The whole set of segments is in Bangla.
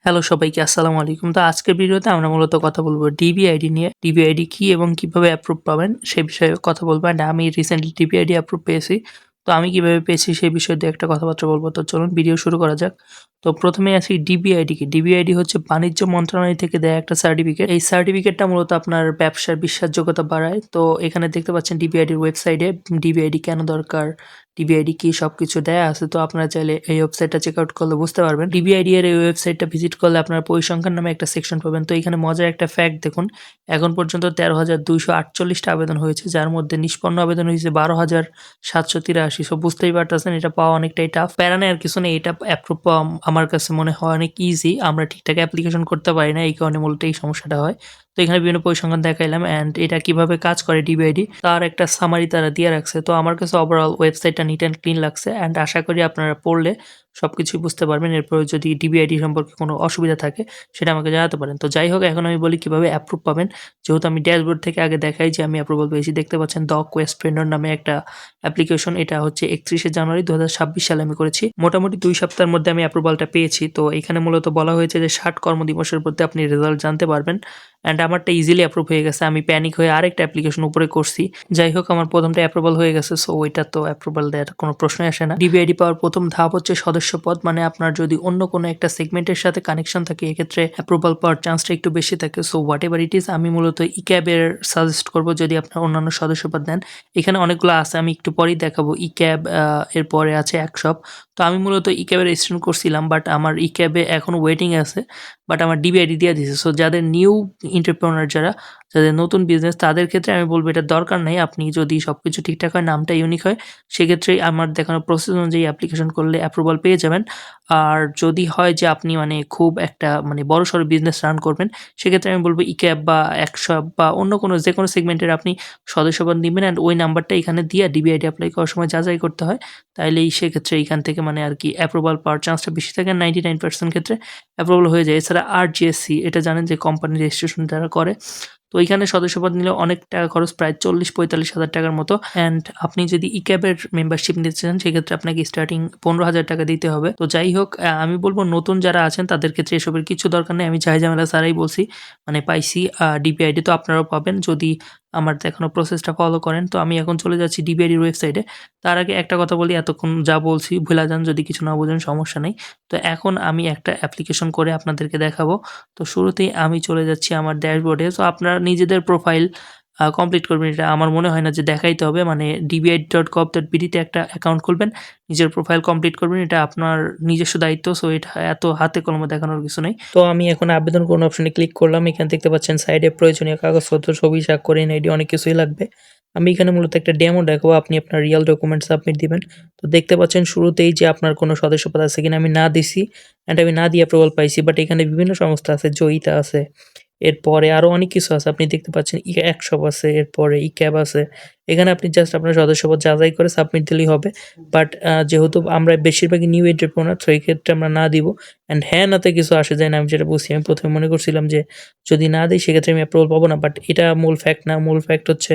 হ্যালো সবাইকে আসসালামু আলাইকুম। তো আজকের ভিডিওতে আমরা মূলত কথা বলব ডিবিআইডি নিয়ে। ডিবিআইডি কি এবং কিভাবে অ্যাপ্রুভ পাবেন সে বিষয়ে কথা বলব। অ্যান্ড আমি রিসেন্টলি ডিবিআইডি অ্যাপ্রুভ পেয়েছি। তো আমি কিভাবে পেয়েছি সেই বিষয়ে ২-১ টা কথাবার্তা বলব। তো চলুন ভিডিও শুরু করা যাক। তো প্রথমেই আসি ডিবিআইডি কি? ডিবিআইডি হচ্ছে বাণিজ্য মন্ত্রণালয় থেকে দেয়া একটা সার্টিফিকেট। এই সার্টিফিকেটটা মূলত আপনার ব্যবসার বিশ্বাসযোগ্যতা বাড়ায়। তো এখানে দেখতে পাচ্ছেন ডিবিআইডির ওয়েবসাইটে ডিবিআইডি কেন দরকার, ডিবিআইডি কি সবকিছু দেয়া আছে। তো আপনারা চাইলে এই ওয়েবসাইটটা চেক আউট করলে বুঝতে পারবেন। ডিবিআইডি এর এই ওয়েবসাইটটা ভিজিট করলে আপনারা পরিসংখ্যান নামে একটা সেকশন পাবেন। তো এখানে মজার একটা ফ্যাক্ট দেখুন। এখন পর্যন্ত ১৩,২৪৮ টা আবেদন হয়েছে, যার মধ্যে নিষ্পন্ন আবেদন হয়েছে ১২,৭৮৩। সো বুঝতেই পারতেছেন এটা পাওয়া অনেকটাই টাফ। প্যারা নেওয়ার কিছু নেই। এটা অ্যাপ্রুভ পাওয়া আমার কাছে মনে হয় অনেক ইজি। আমরা ঠিকঠাক অ্যাপ্লিকেশন করতে পারি না। এই কারণে মূলত এই সমস্যাটা হয়। তো এখানে বিভিন্ন পরিসংখ্যান দেখাইলাম অ্যান্ড এটা কিভাবে কাজ করে ডিবিআইডি তার একটা সামারি তারা দিয়ে রাখছে। তো আমার কাছে ওভারঅল ওয়েবসাইটটা নিট অ্যান্ড ক্লিন লাগছে অ্যান্ড আশা করি আপনারা পড়লে সবকিছুই বুঝতে পারবেন। এরপরে যদি ডিবিআইডি সম্পর্কে কোনো অসুবিধা থাকে সেটা আমাকে জানাতে পারেন। তো যাই হোক, এখন আমি বলি কিভাবে অ্যাপ্রুভ পাবেন। যেহেতু আমি ড্যাশবোর্ড থেকে আগে দেখাই যে আমি অ্যাপ্রুভাল পেয়েছি। দেখতে পাচ্ছেন দ্য কোয়েস্ট ভেন্ডর নামে একটা অ্যাপ্লিকেশন। এটা হচ্ছে ৩১শে জানুয়ারি ২০২৬ সালে আমি করেছি। মোটামুটি ২ সপ্তাহের মধ্যে আমি অ্যাপ্রুভালটা পেয়েছি। তো এখানে মূলত বলা হয়েছে যে ৬০ কর্মদিবসের মধ্যে আপনি রেজাল্ট জানতে পারবেন। অ্যান্ড আমারটা ইজিলি অ্যাপ্রুভ হয়ে গেছে। আমি প্যানিক হয়ে আরেকটা অ্যাপ্লিকেশন উপরে করছি। যাই হোক, আমার ১ম টা অ্যাপ্রুভাল হয়ে গেছে। সো ওইটা তো অ্যাপ্রুভাল দেওয়ার কোনো প্রশ্নই আসে না। ডিবিআইডি পাওয়ার ১ম ধাপ হচ্ছে সদস্যপদ। মানে আপনার যদি অন্য কোনো একটা সেগমেন্টের সাথে কানেকশন থাকে, এক্ষেত্রে অ্যাপ্রুভাল পাওয়ার চান্সটা একটু বেশি থাকে। So what ever it is, আমি মূলত ইক্যাব এর সাজেস্ট করব যদি আপনার অন্যান্য সদস্যপদ নেন। এখানে অনেকগুলো আছে, আমি একটু পরেই দেখাবো। ইক্যাব এরপরে আছে একশপ। তো আমি মূলত ইক্যাব এর রেজিস্ট্রেশন করছিলাম, বাট আমার ইক্যাবে এখনো ওয়েটিং আছে। বাট আমার ডিবিআইডি দিয়ে দিছে। সো যাদের নিউ এন্টারপ্রেনার যাদের নতুন বিজনেস, তাদের ক্ষেত্রে আমি বলব এটার দরকার নাই। আপনি যদি সবকিছু ঠিকঠাক হয়, নামটা ইউনিক হয়, সেক্ষেত্রেই আমার দেখানো প্রসেস অনুযায়ী অ্যাপ্লিকেশন করলে অ্যাপ্রুভাল পেয়ে যাবেন। আর যদি হয় যে আপনি মানে খুব একটা মানে বড়সড় বিজনেস রান করবেন, সেক্ষেত্রে আমি বলব ইক্যাব বা একশপ বা অন্য কোনো যেকোনো সেগমেন্টের আপনি সদস্যপদ নিবেন অ্যান্ড ওই নাম্বারটা এখানে দিয়ে ডিবিআইডি এপ্লাই করার সময় যাচাই করতে হয়। তাইলেই সেক্ষেত্রে এখান থেকে মানে আরকি অ্যাপ্রুভাল পাওয়ার চান্সটা বেশি থাকে। 99% ক্ষেত্রে অ্যাপ্রুভাল হয়ে যায়। এছাড়া আরজিএসসি, এটা জানেন যে কোম্পানি রেজিস্ট্রেশন যারা করে। তো এইখানে সদস্যপদ নিলে অনেক টাকা খরচ, প্রায় ৪০-৪৫ হাজার টাকার মতো। অ্যান্ড আপনি যদি ইক্যাবের মেম্বারশিপ নিতে চান, সেক্ষেত্রে আপনাকে স্টার্টিং ১৫,০০০ টাকা দিতে হবে। তো যাই হোক, আমি বলব নতুন যারা আছেন তাদের ক্ষেত্রে এসবের কিছু দরকার নেই। আমি ঝাই-ঝামেলা ছাড়াই বলছি, মানে পাইছি ডিপিআইডি। তো আপনারাও পাবেন যদি আমার দেখানো প্রসেসটা ফলো করেন। তো আমি এখন চলে যাচ্ছি ডিবিআইডির ওয়েবসাইটে। তার আগে একটা কথা বলি, এতক্ষণ যা বলছি ভুলে যান, যদি কিছু না বোঝেন সমস্যা নেই। তো এখন আমি একটা অ্যাপ্লিকেশন করে আপনাদেরকে দেখাবো। তো শুরুতেই আমি চলে যাচ্ছি আমার ড্যাশবোর্ডে। সো আপনারা নিজেদের প্রোফাইল কমপ্লিট করবেন। এটা আমার মনে হয় না যে দেখাইতে হবে। মানে dbi.gov.bd তে একটা অ্যাকাউন্ট খুলবেন, নিজের প্রোফাইল কমপ্লিট করবেন। এটা আপনার নিজস্ব দায়িত্ব। সো এটা এত হাতে কলমে দেখানোর কিছু নেই। তো আমি এখন আবেদন করুন অপশনে ক্লিক করলাম। এখানে দেখতে পাচ্ছেন সাইডে প্রয়োজনীয় কাগজপত্র, ছবি, স্বাক্ষর, এনআইডি অনেক কিছুই লাগবে। আমি এখানে মূলত একটা ডেমো দেখাবো। আপনি আপনার রিয়াল ডকুমেন্ট সাবমিট দিবেন। তো দেখতে পাচ্ছেন শুরুতেই যে আপনার কোনো সদস্যপদ আছে কিনা, আমি না দিছি অ্যান্ড আমি না দিয়ে অ্যাপ্রুভাল পাইছি। বাট এখানে বিভিন্ন সংস্থা আছে, জয়িতা আছে, এরপরে আরো অনেক কিছু আছে। আপনি দেখতে পাচ্ছেন একশপ আছে, এরপরে ইক্যাব আছে। এখানে আপনি জাস্ট আপনার সদস্যপদ যাচাই করে সাবমিট দিলেই হবে। বাট যেহেতু আমরা বেশিরভাগই নিউ এন্টারপ্রেনার, তো এই ক্ষেত্রে আমরা না দিব। অ্যান্ড হ্যাঁ নাতে কিছু আসে যায় না, আমি যেটা বুঝছি। আমি ১ম এ মনে করছিলাম যে যদি না দেই সেক্ষেত্রে আমি অ্যাপ্রুভাল পাবো না। বাট এটা মূল ফ্যাক্ট না। মূল ফ্যাক্ট হচ্ছে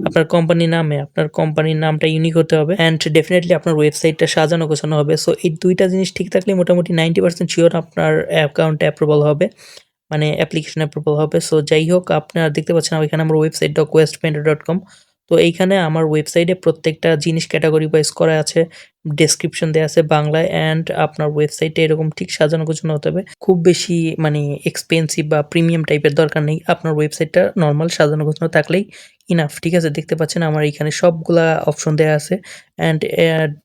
আপনার কোম্পানির নামে, আপনার কোম্পানির নামটা ইউনিক হতে হবে অ্যান্ড ডেফিনিটলি আপনার ওয়েবসাইটটা সাজানো গোছানো হবে। সো এই ২ টা জিনিস ঠিক থাকলে মোটামুটি 90% সিওর আপনার অ্যাকাউন্টে অ্যাপ্রুভাল হবে। মানে অ্যাপ্লিকেশন অ্যাপ্রুভাল হবে। সো যাই হোক, আপনারা দেখতে পাচ্ছেন এখানে আমার ওয়েবসাইট questpanda.com। তো এইখানে আমার ওয়েবসাইটে প্রত্যেকটা জিনিস ক্যাটেগরি ওয়াইজ করা আছে। ডেসক্রিপশন দেয়া আছে বাংলায় অ্যান্ড আপনার ওয়েবসাইটে এরকম ঠিক সাজানো গোছানো হতে হবে। খুব বেশি মানে এক্সপেন্সিভ বা প্রিমিয়াম টাইপের দরকার নেই। আপনার ওয়েবসাইটটা নরমাল সাজানো গোছানো থাকলেই ইনাফ। ঠিক আছে? দেখতে পাচ্ছেন আমার এখানে সবগুলা অপশন দেয়া আছে অ্যান্ড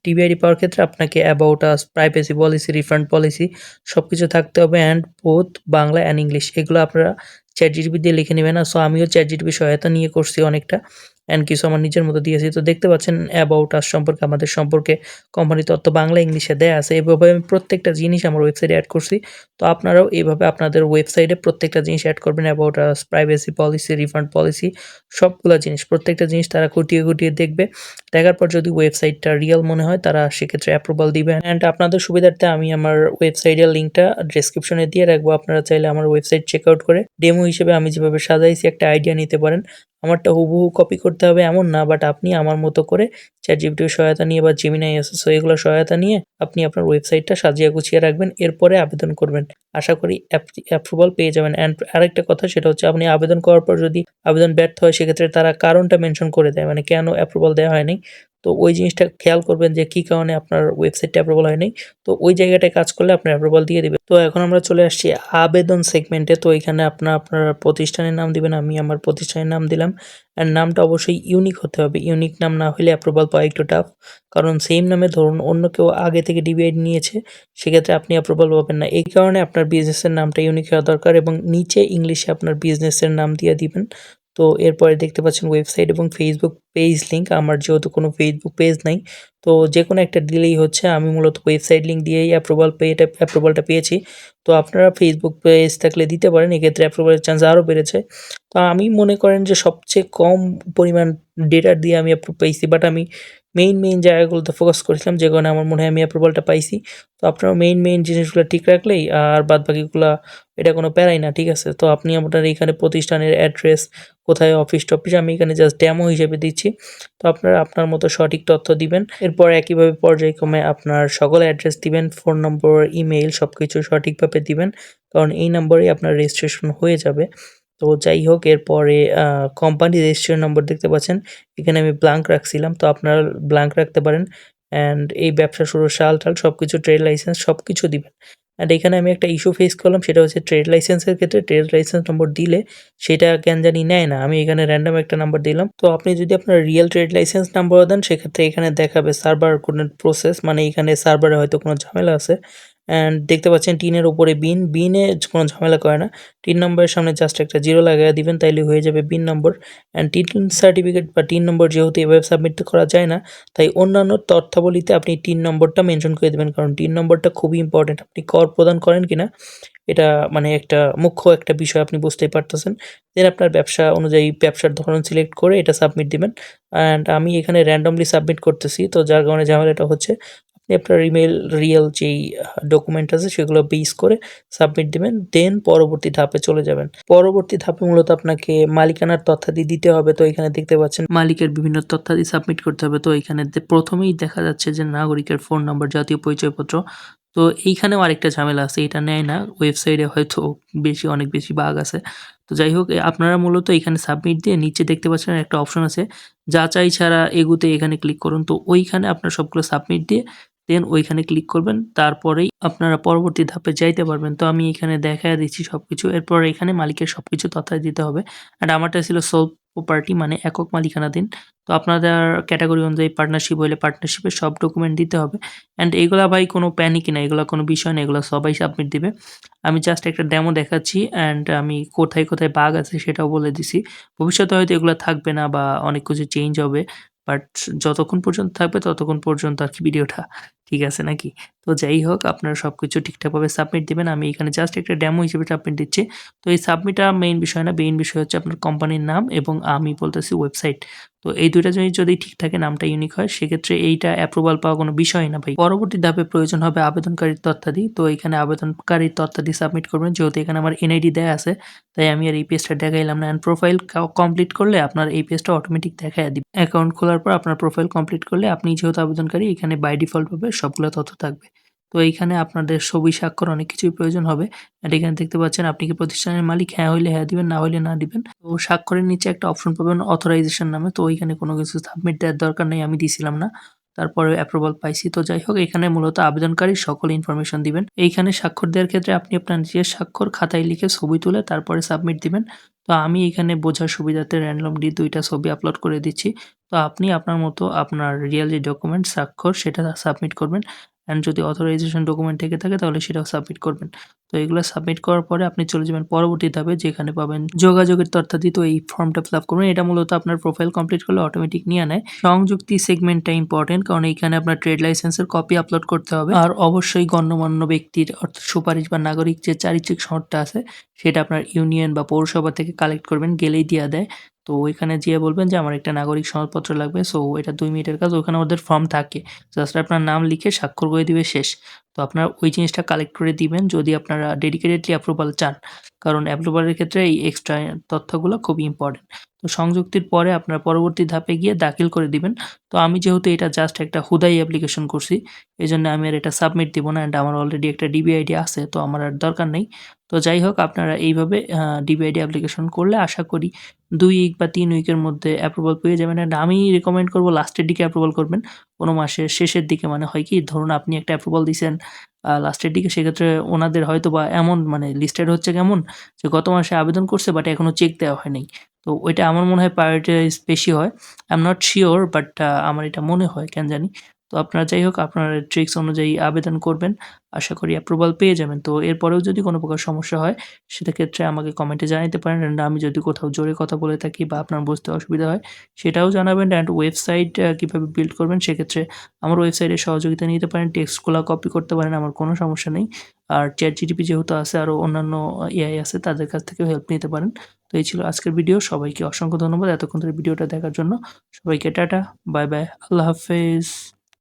ডিবিআইডি পাওয়ার ক্ষেত্রে আপনাকে about us, privacy policy, refund policy সবকিছু থাকতে হবে and both Bangla and English. এগুলো আপনারা ChatGPT দিয়ে লিখে নিবেন। সো আমিও ChatGPT সহায়তা নিয়ে করছি অনেকটা অ্যান্ড কিছু আমার নিজের মতো দিয়েছি। তো দেখতে পাচ্ছেন অ্যাবাউট আস সম্পর্কে, আমাদের সম্পর্কে, কোম্পানির তথ্য বাংলা ইংলিশে দেয়া আছে। এভাবে আমি প্রত্যেকটা জিনিস আমার ওয়েবসাইটে এড করছি। তো আপনারাও এভাবে আপনাদের ওয়েবসাইটে প্রত্যেকটা জিনিস এড করবেন। About us, privacy policy, refund policy সবগুলা জিনিস, প্রত্যেকটা জিনিস তারা খুঁটিয়ে দেখবে। দেখার পর যদি ওয়েবসাইটটা রিয়াল মনে হয় তারা সেক্ষেত্রে অ্যাপ্রুভাল দিবেন। অ্যান্ড আপনাদের সুবিধার্থে আমি আমার ওয়েবসাইটের লিঙ্কটা ডেসক্রিপশনে দিয়ে রাখবো। আপনারা চাইলে আমার ওয়েবসাইট চেক আউট করে ডেমো হিসেবে আমি যেভাবে সাজাইছি একটা আইডিয়া নিতে পারেন। আমারটা হুবহু কপি করতে হবে এমন না, বাট আপনি আমার মতো করে ChatGPT-র সহায়তা নিয়ে বা Gemini আছে, সো এগুলোর সহায়তা নিয়ে আপনি আপনার ওয়েবসাইটটা সাজিয়ে গুছিয়ে রাখবেন। এরপরে আবেদন করবেন। আশা করি অ্যাপ্রুভাল পেয়ে যাবেন। অ্যান্ড আরেকটা কথা, সেটা হচ্ছে আপনি আবেদন করার পর যদি আবেদন ব্যর্থ হয়, সেক্ষেত্রে তারা কারণটা মেনশন করে দেয়, মানে কেন অ্যাপ্রুভাল দেওয়া হয়নি। তো ওই জিনিসটা খেয়াল করবেন যে কী কারণে আপনার ওয়েবসাইটটা অ্যাপ্রুভাল হয়নি। তো ওই জায়গাটায় কাজ করলে আপনার অ্যাপ্রুভাল দিয়ে দিবে। তো এখন আমরা চলে আসছি আবেদন সেগমেন্টে। তো এখানে আপনার প্রতিষ্ঠানের নাম দিবেন। আমি আমার প্রতিষ্ঠানের নাম দিলাম। অ্যান্ড নামটা অবশ্যই ইউনিক হতে হবে। ইউনিক নাম না হলে অ্যাপ্রুভাল পাওয়া একটু টাফ। কারণ সেম নামে ধরুন অন্য কেউ আগে থেকে ডিবিআইডি নিয়েছে, সেক্ষেত্রে আপনি অ্যাপ্রুভাল পাবেন না। এই কারণে আপনার বিজনেসের নামটা ইউনিক হওয়া দরকার এবং নিচে ইংলিশে আপনার বিজনেসের নাম দিয়ে দিবেন। তো এরপরে দেখতে পাচ্ছেন ওয়েবসাইট এবং ফেসবুক পেজ লিঙ্ক। আমার যেহেতু কোনো ফেসবুক পেজ নাই, তো যেকোনো একটা দিলেই হচ্ছে। আমি মূলত ওয়েবসাইট লিঙ্ক দিয়েই অ্যাপ্রুভালটা পেয়েছি। তো আপনারা ফেসবুক পেজ থাকলে দিতে পারেন, এক্ষেত্রে অ্যাপ্রুভালের চান্স আরও বেড়েছে। তো আমি মনে করেন যে সবচেয়ে কম পরিমাণ ডেটা দিয়ে আমি অ্যাপ্রুভ পাইছি, বাট আমি মেইন জায়গাগুলোতে ফোকাস করেছিলাম, যে কারণে আমার মনে হয় আমি অ্যাপ্রুভালটা পাইছি। তো আপনারা মেইন জিনিসগুলো ঠিক রাখলেই আর বাদবাকিগুলা এটা কোনো প্যারাই না, ঠিক আছে? তো আপনি আপনার এইখানে প্রতিষ্ঠানের অ্যাড্রেস, কোথায় অফিস-টফিস, আমি এখানে জাস্ট ডেমো হিসেবে দিচ্ছি। তো আপনারা আপনার মতো সঠিক তথ্য দিবেন। এরপর একইভাবে পর্যায়ক্রমে আপনার সকল অ্যাড্রেস দিবেন, ফোন নম্বর, ইমেইল সবকিছু সঠিকভাবে দিবেন। কারণ এই নম্বরেই আপনার রেজিস্ট্রেশন হয়ে যাবে। তো যাই হোক, এরপরে কোম্পানি রেজিস্ট্রেশন নম্বর দেখতে পাচ্ছেন। এখানে আমি ব্ল্যাংক রাখছিলাম, তো আপনারা ব্ল্যাংক রাখতে পারেন। অ্যান্ড এই ব্যবসা শুরুর সাল-টাল সবকিছু, ট্রেড লাইসেন্স সবকিছু দিবেন। অ্যান্ড এখানে আমি একটা ইস্যু ফেস করলাম, সেটা হচ্ছে ট্রেড লাইসেন্সের ক্ষেত্রে ট্রেড লাইসেন্স নম্বর দিলে সেটা কেন জানি নেয় না। আমি এখানে র‍্যান্ডম একটা নাম্বার দিলাম। তো আপনি যদি আপনার রিয়েল ট্রেড লাইসেন্স নাম্বারও দেন, সেক্ষেত্রে এখানে দেখাবে সার্ভার কোনো প্রসেস, মানে এখানে সার্ভারে হয়তো কোনো ঝামেলা আছে। অ্যান্ড দেখতে পাচ্ছেন টিনের উপরে বিন, বিনে কোনো ঝামেলা করে না। টিন নম্বরের সামনে জাস্ট একটা 0 লাগাইয়া দিবেন, তাইলে হয়ে যাবে বিন নম্বর। অ্যান্ড টিন সার্টিফিকেট বা টিন নম্বর যেহেতু এভাবে সাবমিট করা যায় না, তাই অন্যান্য তথ্যাবলিতে আপনি টিন নম্বরটা মেনশন করে দিবেন। কারণ টিন নম্বরটা খুবই ইম্পর্টেন্ট। আপনি কর প্রদান করেন কিনা, এটা মানে একটা মুখ্য একটা বিষয়, আপনি বুঝতেই পারতেছেন। দেন আপনার ব্যবসা অনুযায়ী ব্যবসার ধরন সিলেক্ট করে এটা সাবমিট দিবেন। অ্যান্ড আমি এখানে র‍্যান্ডমলি সাবমিট করতেছি, তো যার কারণে ঝামেলাটা হচ্ছে। আপনি আপনার ইমেইল রিয়েল যেই ডকুমেন্ট আছে সেগুলো বেস করে সাবমিট দিবেন। দেন পরবর্তী ধাপে চলে যাবেন। পরবর্তী ধাপে মূলত আপনাকে মালিকানার তথ্যাদি দিতে হবে। তো এখানে দেখতে পাচ্ছেন মালিকের বিভিন্ন তথ্যাদি সাবমিট করতে হবে। তো এখানে প্রথমেই দেখা যাচ্ছে যে নাগরিকের ফোন নাম্বার, জাতীয় পরিচয়পত্র। তো এইখানেও আরেকটা ঝামেলা আছে, এটা নেয় না। ওয়েবসাইটে হয়তো অনেক বেশি বাগ আছে। তো যাই হোক, আপনারা মূলত এখানে সাবমিট দিয়ে নিচে দেখতে পাচ্ছেন একটা অপশন আছে, যাচাই ছাড়া এগুতে, এখানে ক্লিক করুন। তো ওইখানে আপনার সবগুলো সাবমিট দিয়ে দেন ওইখানে ক্লিক করবেন। তারপরেই আপনারা পরবর্তী ধাপে যাইতে পারবেন। তো আমি এখানে দেখাইয়া দিচ্ছি সবকিছু। এরপর এখানে মালিকের সবকিছু তথ্য দিতে হবে। আর আমারটা ছিল সোল প্রপার্টি, মানে একক মালিকানাধীন। তো আপনাদের ক্যাটেগরি অনুযায়ী পার্টনারশিপ হইলে পার্টনারশিপের সব ডকুমেন্ট দিতে হবে। অ্যান্ড এগুলা ভাই কোনো প্যানিকই না, এগুলা কোনো বিষয় না, এগুলা সবাই সাবমিট দিবে। আমি জাস্ট একটা ডেমো দেখাচ্ছি অ্যান্ড আমি কোথায় বাগ আছে সেটাও বলে দিছি। ভবিষ্যতে হয়তো এগুলা থাকবে না বা অনেক কিছু চেঞ্জ হবে। বাট যতক্ষণ পর্যন্ত থাকবে ততক্ষণ পর্যন্ত আরকি ভিডিওটা, ঠিক আছে নাকি? তো যাই হোক, আপনারা সবকিছু ঠিকঠাকভাবে সাবমিট দিবেন। আমি এখানে জাস্ট একটা ডেমো হিসেবে সাবমিট দিচ্ছি। তো এই সাবমিটটা মেইন বিষয় না, মেইন বিষয় হচ্ছে আপনার কোম্পানির নাম এবং আমি বলতেছি ওয়েবসাইট। তো এই ২ টা জিনিস যদি ঠিক থাকে, নামটা ইউনিক হয়, সেক্ষেত্রে এইটা অ্যাপ্রুভাল পাওয়া কোনো বিষয়ই না ভাই। পরবর্তী ধাপে প্রয়োজন হবে আবেদনকারীর তথ্যাদি। তো এখানে আবেদনকারীর তথ্যাদি সাবমিট করবেন। যেহেতু এখানে আমার এনআইডি দেয়া আছে, তাই আমি আর এই পেজটা দেখাইলাম না। অ্যান্ড প্রোফাইল কমপ্লিট করলে আপনার এই পেজটা অটোমেটিক দেখাইয়া দিবে। অ্যাকাউন্ট খোলার পর আপনার প্রোফাইল কমপ্লিট করলে আপনি যেহেতু আবেদনকারী, এখানে বাই ডিফল্ট ভাবে সবগুলো তথ্য থাকবে। তো এইখানে আপনাদের সবই স্বাক্ষর অনেক কিছুই প্রয়োজন হবে। অ্যান্ড এখানে দেখতে পাচ্ছেন আপনি কি প্রতিষ্ঠানের মালিক? হ্যাঁ হইলে হ্যাঁ দিবেন, না হইলে না দিবেন। তো স্বাক্ষরের নিচে একটা অপশন পাবেন অথরাইজেশন নামে। তো ওইখানে কোনো কিছু সাবমিট দেওয়ার দরকার নেই, আমি দিছিলাম না। তারপরে অ্যাপ্রুভাল পাইছি। তো যাই হোক, এখানে মূলত আবেদনকারীর সকল ইনফরমেশন দিবেন। এইখানে স্বাক্ষর দেওয়ার ক্ষেত্রে আপনি আপনার নিজের স্বাক্ষর খাতায় লিখে ছবি তুলে তারপরে সাবমিট দিবেন। তো আমি এখানে বোঝার সুবিধার্থে র‍্যান্ডমলি ২ টা ছবি আপলোড করে দিচ্ছি। তো আপনি আপনার মতো আপনার রিয়াল যে ডকুমেন্ট স্বাক্ষর সেটা সাবমিট করবেন। অ্যান্ড যদি অথরাইজেশন ডকুমেন্ট থেকে থাকে তাহলে সেটাও সাবমিট করবেন। তো এগুলো সাবমিট করার পরে আপনি চলে যাবেন পরবর্তী ধাপে, যেখানে পাবেন যোগাযোগের তথ্যাদি। তো এই ফর্মটা ফিল আপ করবেন। এটা মূলত আপনার প্রোফাইল কমপ্লিট করলে অটোমেটিক নিয়ে নেয়। সংযুক্তি সেগমেন্টটা ইম্পর্টেন্ট, কারণ এইখানে আপনার ট্রেড লাইসেন্সের কপি আপলোড করতে হবে। আর অবশ্যই গণ্যমান্য ব্যক্তির অর্থাৎ সুপারিশ বা নাগরিক যে চারিত্রিক সনদটা আছে, সেটা আপনার ইউনিয়ন বা পৌরসভা থেকে কালেক্ট করবেন, গেলেই দিয়া দেয়। তো ওইখানে যেয়ে বলবেন যে আমার একটা নাগরিক সনদপত্র লাগবে। সো এটা ২ মিনিটের কাজ। ওখানে ওদের ফর্ম থাকে। জাস্ট আপনার নাম লিখে স্বাক্ষর করে দিবে, শেষ। তো আপনার ওই জিনিসটা কালেক্ট করে দিবেন। যদি আপনারা আপনারা ডেডিকেটেডলি অ্যাপ্রুভাল চান। কারণ অ্যাপ্রুভালের ক্ষেত্রে এই এক্সট্রা তথ্যগুলো খুবই ইম্পোর্টেন্ট। তো সংযুক্তির পরে আপনারা পরবর্তী ধাপে গিয়ে দাখিল করে দিবেন। তো আমি যেহেতু এটা জাস্ট একটা হুদাই অ্যাপ্লিকেশন করছি, এজন্য আমি আর এটা সাবমিট দিব না। অ্যান্ড আমার অলরেডি একটা ডিবিআইডি আছে, তো আমার আর দরকার নেই। তো যাই হোক, আপনারা এইভাবে ডিবিআইডি অ্যাপ্লিকেশন করলে আশা করি ২ উইক বা ৩ উইকের মধ্যে অ্যাপ্রুভাল পেয়ে যাবেন। অ্যান্ড আমি রিকমেন্ড করব লাস্টের দিকে অ্যাপ্রুভাল করবেন। কোনো মাসের শেষের দিকে, মানে হয় কি, ধরুন আপনি একটা অ্যাপ্রুভাল দিছেন লাস্টের দিকে, সেক্ষেত্রে ওনাদের হয়তোবা এমন মানে লিস্টেড হচ্ছে কেমন, যে গত মাসে আবেদন করছে বাট এখনো চেক দেওয়া হয় নাই। তো ওইটা আমার মনে হয় প্রায়োরিটাইজ বেশি হয়। I am not sure, but আমার এটা মনে হয়, কেন জানি। তো আপনারা যাই হোক, আপনারা ট্রিক্স অনুযায়ী আবেদন করবেন। আশা করি অ্যাপ্রুভাল পেয়ে যাবেন। তো এরপরেও যদি কোনো প্রকার সমস্যা হয়, সেটা ক্ষেত্রে আমাকে কমেন্টে জানাতে পারেন। অ্যান্ড আমি যদি কোথাও জোরে কথা বলে থাকি বা আপনার বুঝতে অসুবিধা হয়, সেটাও জানাবেন। অ্যান্ড ওয়েবসাইট কিভাবে বিল্ড করবেন, সেক্ষেত্রে আমার ওয়েবসাইটের সহযোগিতা নিতে পারেন। টেক্সটগুলা কপি করতে পারেন, আমার কোনো সমস্যা নেই। আর ChatGPT যেহেতু আছে, আরও অন্যান্য এআই আছে, তাদের কাছ থেকেও হেল্প নিতে পারেন। তো এই ছিল আজকের ভিডিও। সবাইকে অসংখ্য ধন্যবাদ এতক্ষণ ধরে ভিডিওটা দেখার জন্য। সবাইকে টাটা, বাই বাই, আল্লাহ হাফেজ।